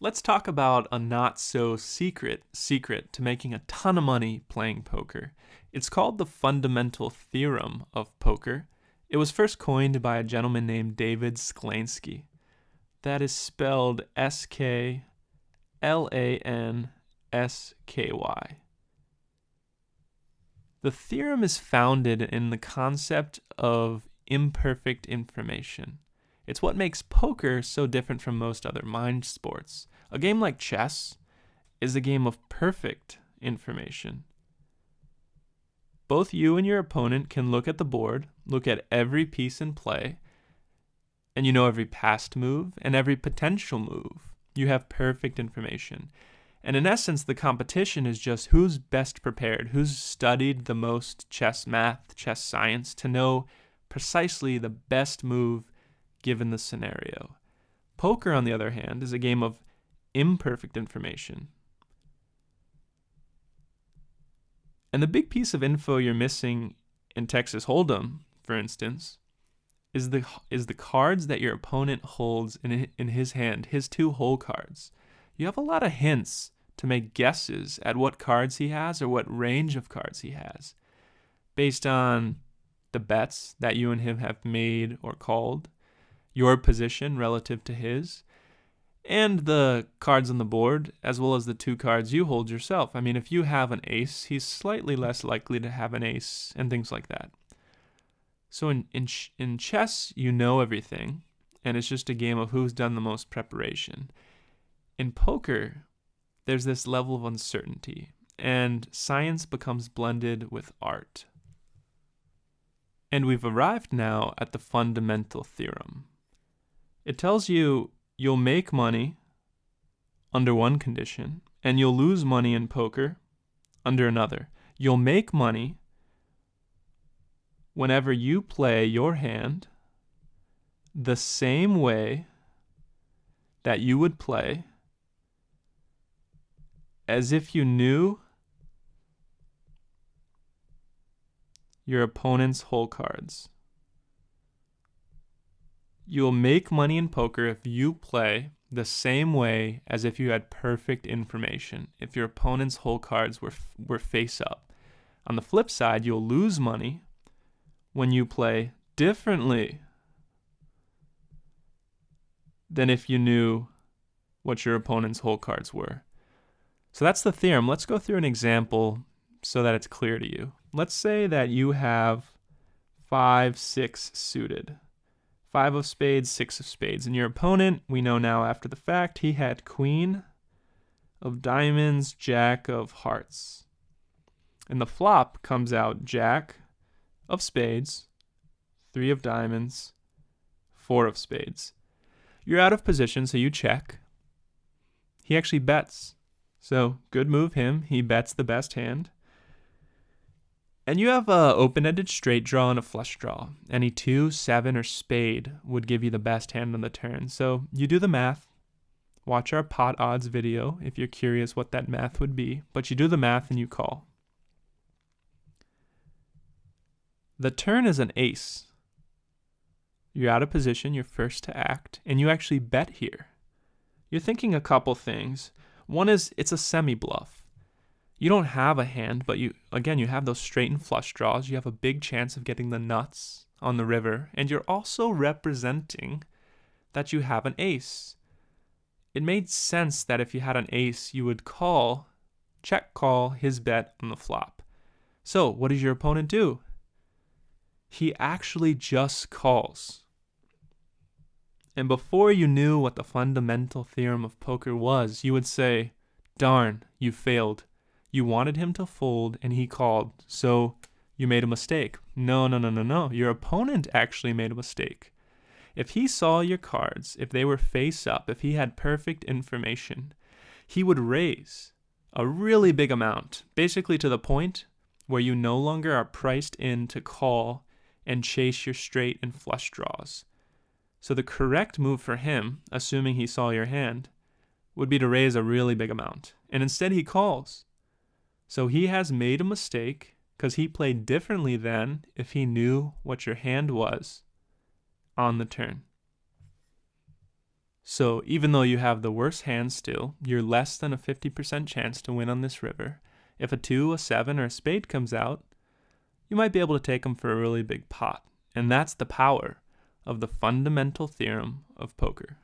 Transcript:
Let's talk about a not so secret to making a ton of money playing poker. It's called the fundamental theorem of poker. It was first coined by a gentleman named David Sklansky. That is spelled Sklansky. The theorem is founded in the concept of imperfect information. It's what makes poker so different from most other mind sports. A game like chess is a game of perfect information. Both you and your opponent can look at the board, look at every piece in play, and you know every past move and every potential move. You have perfect information. And in essence, the competition is just who's best prepared, who's studied the most chess math, chess science to know precisely the best move given the scenario. Poker, on the other hand, is a game of imperfect information. And the big piece of info you're missing in Texas Hold'em, for instance, is the cards that your opponent holds in his hand, his two hole cards. You have a lot of hints to make guesses at what cards he has or what range of cards he has, based on the bets that you and him have made or called, your position relative to his, and the cards on the board, as well as the two cards you hold yourself. I mean, if you have an ace, he's slightly less likely to have an ace, and things like that. So in chess, you know everything, and it's just a game of who's done the most preparation. In poker, there's this level of uncertainty, and science becomes blended with art. And we've arrived now at the fundamental theorem. It tells you you'll make money under one condition, and you'll lose money in poker under another. You'll make money whenever you play your hand the same way that you would play as if you knew your opponent's hole cards. You'll make money in poker if you play the same way as if you had perfect information, if your opponent's hole cards were face up. On the flip side, you'll lose money when you play differently than if you knew what your opponent's hole cards were. So that's the theorem. Let's go through an example so that it's clear to you. Let's say that you have 5, 6 suited. 5 of spades, 6 of spades. And your opponent, we know now after the fact, he had queen of diamonds, jack of hearts. And the flop comes out jack of spades, 3 of diamonds, 4 of spades. You're out of position, so you check. He actually bets. So good move him. He bets the best hand. And you have a open-ended straight draw and a flush draw. Any 2, 7, or spade would give you the best hand on the turn. So you do the math. Watch our pot odds video if you're curious what that math would be. But you do the math and you call. The turn is an ace. You're out of position, you're first to act, and you actually bet here. You're thinking a couple things. One is it's a semi-bluff. You don't have a hand, but you have those straight and flush draws. You have a big chance of getting the nuts on the river, and you're also representing that you have an ace. It made sense that if you had an ace, you would check call his bet on the flop. So what does your opponent do? He actually just calls. And before you knew what the fundamental theorem of poker was, you would say, darn, you failed. You wanted him to fold and he called, so you made a mistake. No. Your opponent actually made a mistake. If he saw your cards, if they were face up, if he had perfect information, he would raise a really big amount, basically to the point where you no longer are priced in to call and chase your straight and flush draws. So the correct move for him, assuming he saw your hand, would be to raise a really big amount. And instead he calls. So he has made a mistake because he played differently than if he knew what your hand was on the turn. So even though you have the worst hand still, you're less than a 50% chance to win on this river. If a 2, a 7, or a spade comes out, you might be able to take them for a really big pot. And that's the power of the fundamental theorem of poker.